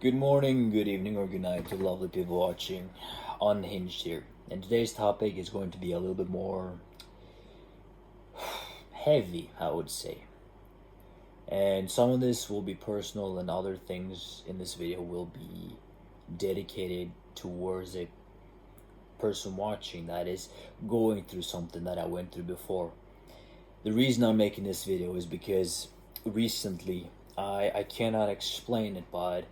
Good morning, good evening, or good night to lovely people watching Unhinged here. And today's topic is going to be a little bit more heavy, I would say. And some of this will be personal, and other things in this video will be dedicated towards a person watching that is going through something that I went through before. The reason I'm making this video is because recently I cannot explain it, but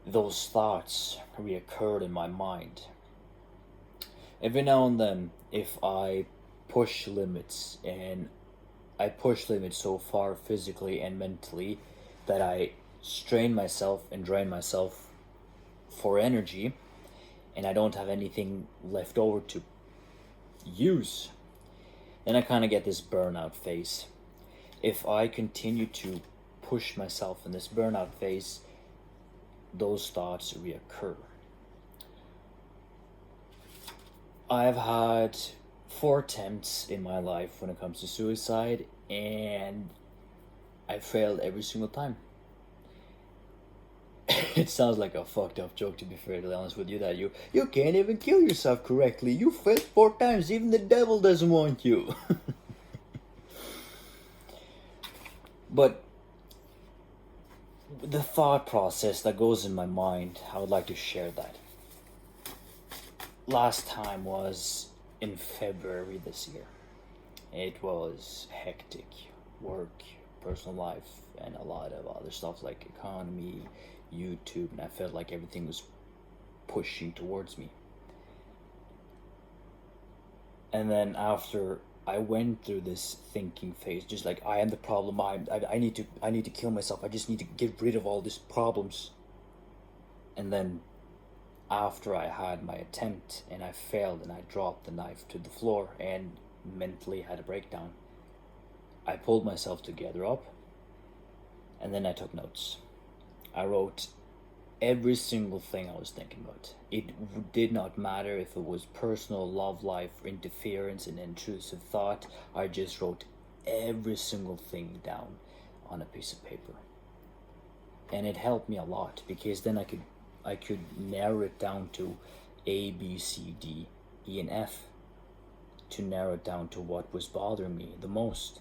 those thoughts reoccurred in my mind. Every now and then, if I push limits, and I push limits so far physically and mentally that I strain myself and drain myself for energy, and I don't have anything left over to use, then I kind of get this burnout phase. If I continue to push myself in this burnout phase, those thoughts reoccur. I've had 4 attempts in my life when it comes to suicide, and I failed every single time. It sounds like a fucked up joke, to be fairly honest with you, that you can't even kill yourself correctly. You failed 4 times, even the devil doesn't want you. But the thought process that goes in my mind, I would like to share that. Last time was in February this year. It was hectic. Work, personal life, and a lot of other stuff like economy, YouTube, and I felt like everything was pushing towards me. And then after I went through this thinking phase, just like I am the problem. I need to kill myself. I just need to get rid of all these problems. And then after I had my attempt and I failed and I dropped the knife to the floor and mentally had a breakdown, I pulled myself together up, and then I took notes. I wrote every single thing I was thinking about. It did not matter if it was personal, love life, interference, and intrusive thought. I just wrote every single thing down on a piece of paper. And it helped me a lot, because then I could narrow it down to A, B, C, D, E, and F, to narrow it down to what was bothering me the most.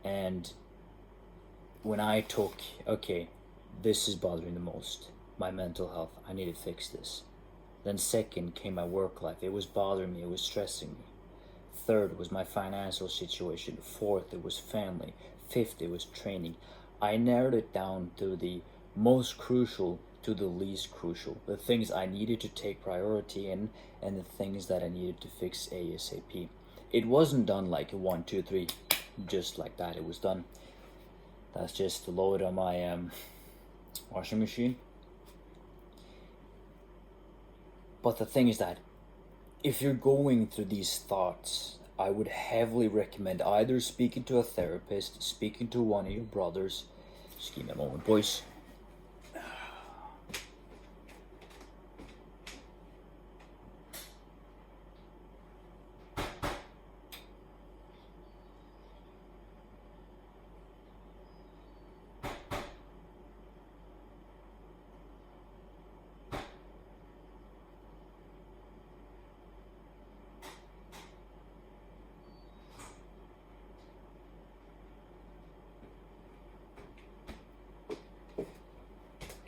And when I took, okay, this is bothering the most, my mental health, I need to fix this. Then second came my work life. It was bothering me, it was stressing me. Third was my financial situation. Fourth, it was family. Fifth, it was training. I narrowed it down to the most crucial to the least crucial. The things I needed to take priority in, and the things that I needed to fix ASAP. It wasn't done like 1, 2, 3, just like that. It was done. That's just the load on my washing machine. But the thing is that if you're going through these thoughts, I would heavily recommend either speaking to a therapist, speaking to one of your brothers. Just give me a moment, boys.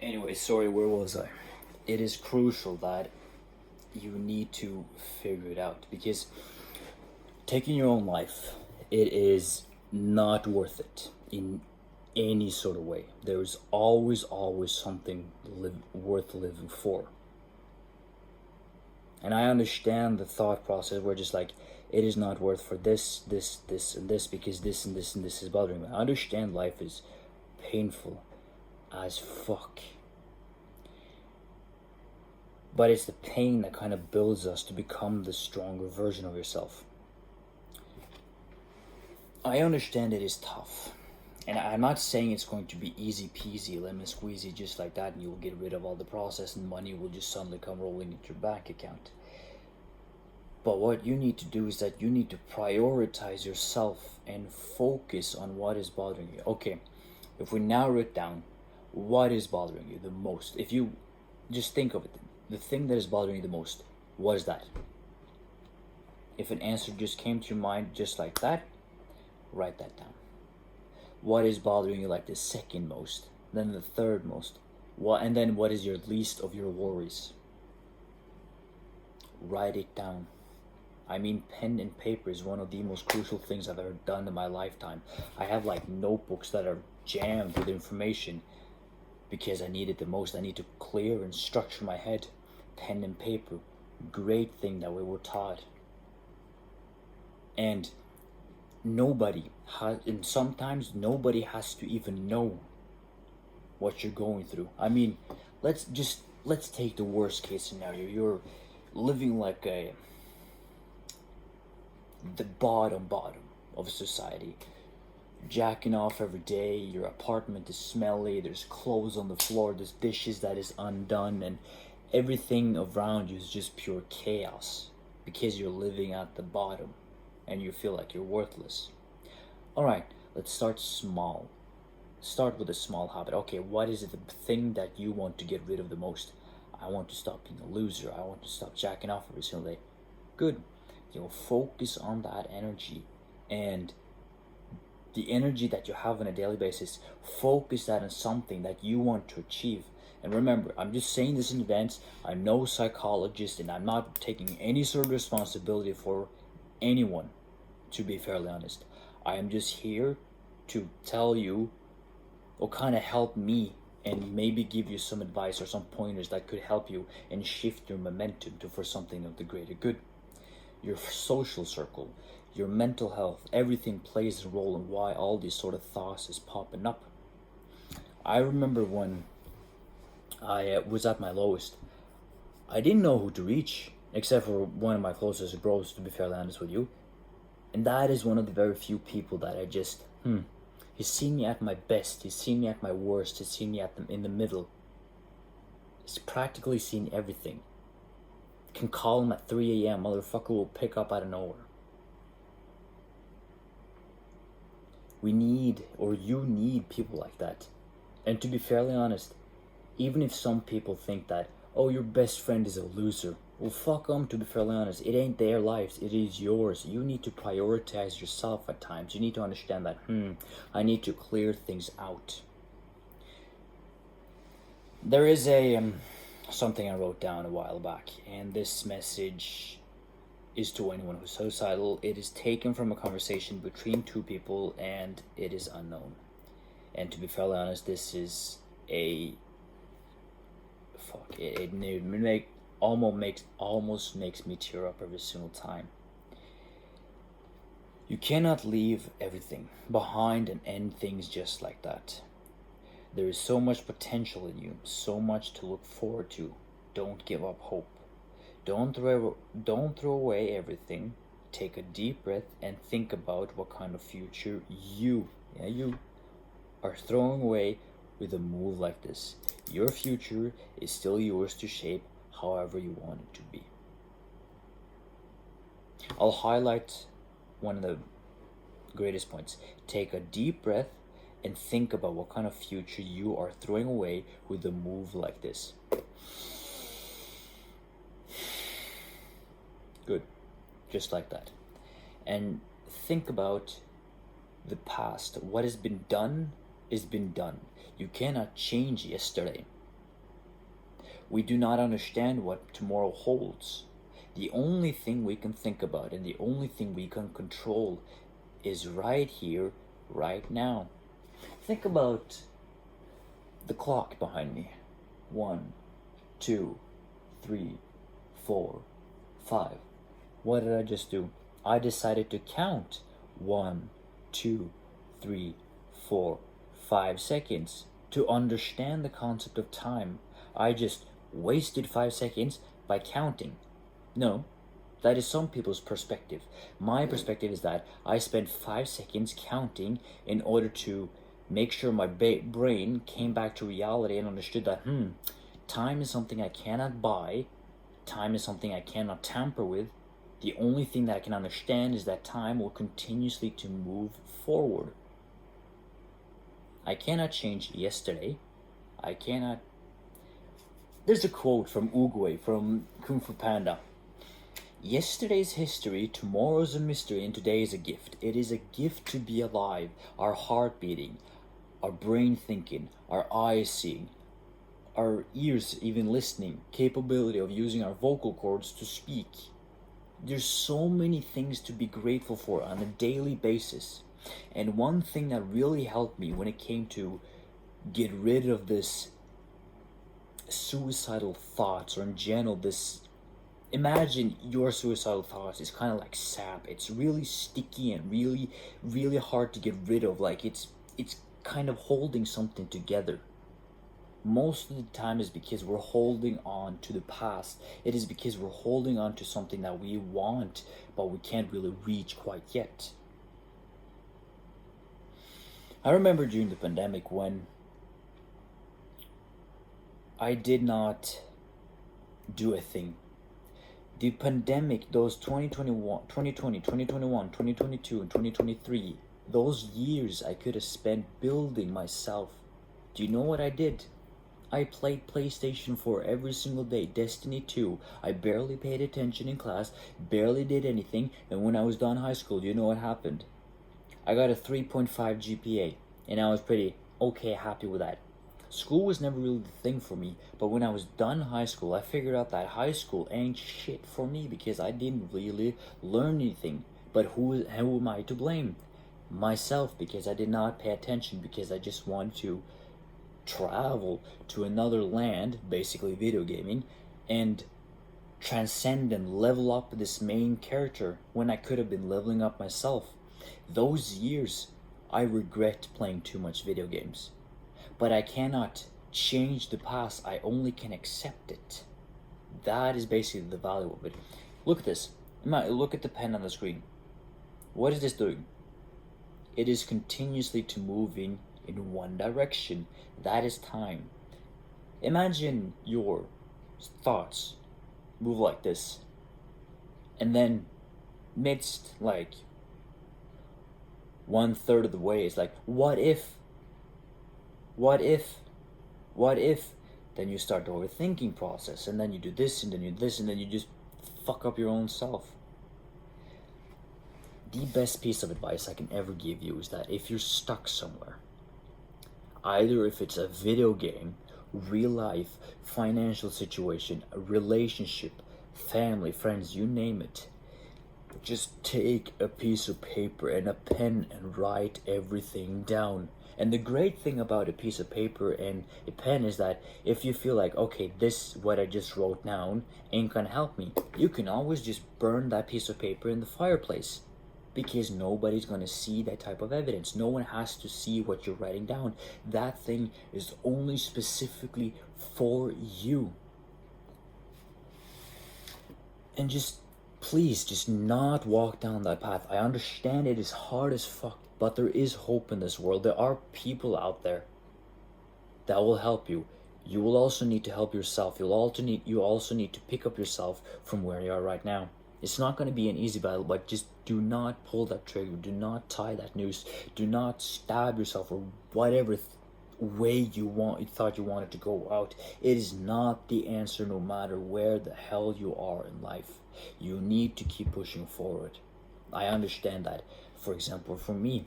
Anyway, sorry, where was I? It is crucial that you need to figure it out, because taking your own life, it is not worth it in any sort of way. There is always something worth living for. And I understand the thought process where just like, it is not worth for this, and this, because this and this and this is bothering me. I understand life is painful as fuck. But it's the pain that kind of builds us to become the stronger version of yourself. I understand it is tough. And I'm not saying it's going to be easy peasy, lemon squeezy, just like that, and you will get rid of all the process and money will just suddenly come rolling into your bank account. But what you need to do is that you need to prioritize yourself and focus on what is bothering you. Okay, if we narrow it down, what is bothering you the most? If you just think of it, the thing that is bothering you the most, what is that? If an answer just came to your mind just like that, write that down. What is bothering you like the second most, then the third most, and then what is your least of your worries? Write it down. I mean, pen and paper is one of the most crucial things I've ever done in my lifetime. I have like notebooks that are jammed with information because I need it the most. I need to clear and structure my head. Pen and paper, great thing that we were taught. And sometimes nobody has to even know what you're going through. I mean, let's take the worst case scenario. You're living like the bottom of society, jacking off every day, your apartment is smelly, there's clothes on the floor, there's dishes that is undone, and everything around you is just pure chaos because you're living at the bottom and you feel like you're worthless. Alright, let's start small. Start with a small habit. Okay, what is it, the thing that you want to get rid of the most? I want to stop being a loser. I want to stop jacking off every single day. Good. You'll focus on that energy, and the energy that you have on a daily basis, focus that on something that you want to achieve. And remember, I'm just saying this in advance. I'm no psychologist, and I'm not taking any sort of responsibility for anyone, to be fairly honest. I am just here to tell you, or kind of help me, and maybe give you some advice or some pointers that could help you and shift your momentum for something of the greater good. Your social circle, your mental health, everything plays a role in why all these sort of thoughts is popping up. I remember when I was at my lowest, I didn't know who to reach, except for one of my closest bros, to be fairly honest with you. And that is one of the very few people that I just, he's seen me at my best, he's seen me at my worst, he's seen me in the middle. He's practically seen everything. Can call him at 3 a.m. Motherfucker will pick up out of nowhere. You need people like that. And to be fairly honest, even if some people think that, oh, your best friend is a loser, well, fuck them, to be fairly honest. It ain't their lives, it is yours. You need to prioritize yourself at times. You need to understand that, I need to clear things out. There is something I wrote down a while back, and this message is to anyone who's suicidal. It is taken from a conversation between two people, and it is unknown. And to be fairly honest, this is almost makes me tear up every single time. You cannot leave everything behind and end things just like that. There is so much potential in you, so much to look forward to. Don't give up hope. Don't throw away everything. Take a deep breath and think about what kind of future you are throwing away with a move like this. Your future is still yours to shape however you want it to be. I'll highlight one of the greatest points. Take a deep breath and think about what kind of future you are throwing away with a move like this. Good. Just like that. And think about the past. What has been done is been done. You cannot change yesterday. We do not understand what tomorrow holds. The only thing we can think about and the only thing we can control is right here, right now. Think about the clock behind me. 1, 2, 3, 4, 5. What did I just do? I decided to count 1, 2, 3, 4, 5 seconds to understand the concept of time. I just wasted 5 seconds by counting. No, that is some people's perspective. My perspective is that I spent 5 seconds counting in order to make sure my brain came back to reality and understood that, time is something I cannot buy. Time is something I cannot tamper with. The only thing that I can understand is that time will continuously to move forward. I cannot change yesterday. I cannot. There's a quote from Uguay from Kung Fu Panda. Yesterday's history, tomorrow's a mystery, and today is a gift. It is a gift to be alive, our heart beating, our brain thinking, our eyes seeing, our ears even listening, capability of using our vocal cords to speak. There's so many things to be grateful for on a daily basis. And one thing that really helped me when it came to get rid of this suicidal thoughts, or in general this, imagine your suicidal thoughts is kind of like sap. It's really sticky and really hard to get rid of. Like it's kind of holding something together. Most of the time is because we're holding on to the past. It is because we're holding on to something that we want but we can't really reach quite yet. I remember during the pandemic when I did not do a thing. The pandemic, those 2021, 2020, 2021, 2022, and 2023, those years I could have spent building myself. Do you know what I did? I played PlayStation 4 every single day, Destiny 2. I barely paid attention in class, barely did anything, and when I was done high school, do you know what happened? I got a 3.5 GPA, and I was pretty okay happy with that. School was never really the thing for me, but when I was done high school, I figured out that high school ain't shit for me because I didn't really learn anything. But who am I to blame? Myself, because I did not pay attention, because I just wanted to travel to another land, basically video gaming, and transcend and level up this main character when I could have been leveling up myself. Those years, I regret playing too much video games. But I cannot change the past, I only can accept it. That is basically the value of it. Look at this. Look at the pen on the screen. What is this doing? It is continuously to moving in one direction. That is time. Imagine your thoughts move like this, and then midst like 1/3 of the way is like, what if? What if? What if? Then you start the overthinking process, and then you do this, and then you do this, and then you just fuck up your own self. The best piece of advice I can ever give you is that if you're stuck somewhere, either if it's a video game, real life, financial situation, a relationship, family, friends, you name it, just take a piece of paper and a pen and write everything down. And the great thing about a piece of paper and a pen is that if you feel like, okay, this, what I just wrote down, ain't gonna help me, you can always just burn that piece of paper in the fireplace. Because nobody's gonna see that type of evidence. No one has to see what you're writing down. That thing is only specifically for you. And just, please, just not walk down that path. I understand it is hard as fuck, but there is hope in this world. There are people out there that will help you. You will also need to help yourself. You also need to pick up yourself from where you are right now. It's not going to be an easy battle, but just do not pull that trigger. Do not tie that noose. Do not stab yourself or whatever way you thought you wanted to go out. It is not the answer no matter where the hell you are in life. You need to keep pushing forward. I understand that. For example, for me,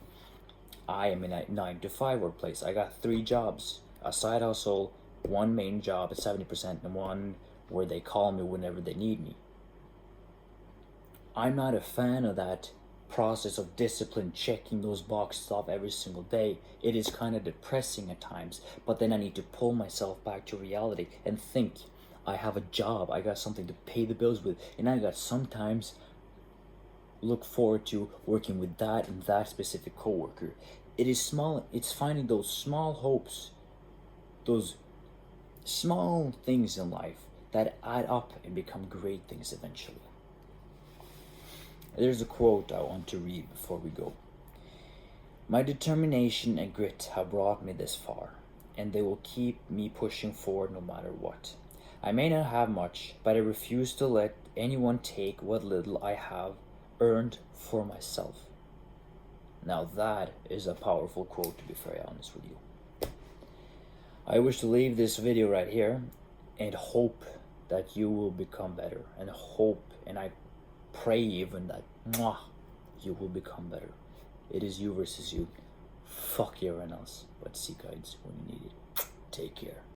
I am in a 9-to-5 workplace. I got 3 jobs, a side hustle, one main job at 70%, and one where they call me whenever they need me. I'm not a fan of that process of discipline, checking those boxes off every single day. It is kind of depressing at times, but then I need to pull myself back to reality and think, I have a job, I got something to pay the bills with, and I got sometimes look forward to working with that and that specific coworker. It's finding those small hopes, those small things in life that add up and become great things eventually. There's a quote I want to read before we go. My determination and grit have brought me this far, and they will keep me pushing forward no matter what. I may not have much, but I refuse to let anyone take what little I have earned for myself. Now that is a powerful quote, to be very honest with you. I wish to leave this video right here and hope that you will become better, and hope, and I pray even that you will become better. It is you versus you. Fuck everyone else, but seek guidance when you need it. Take care.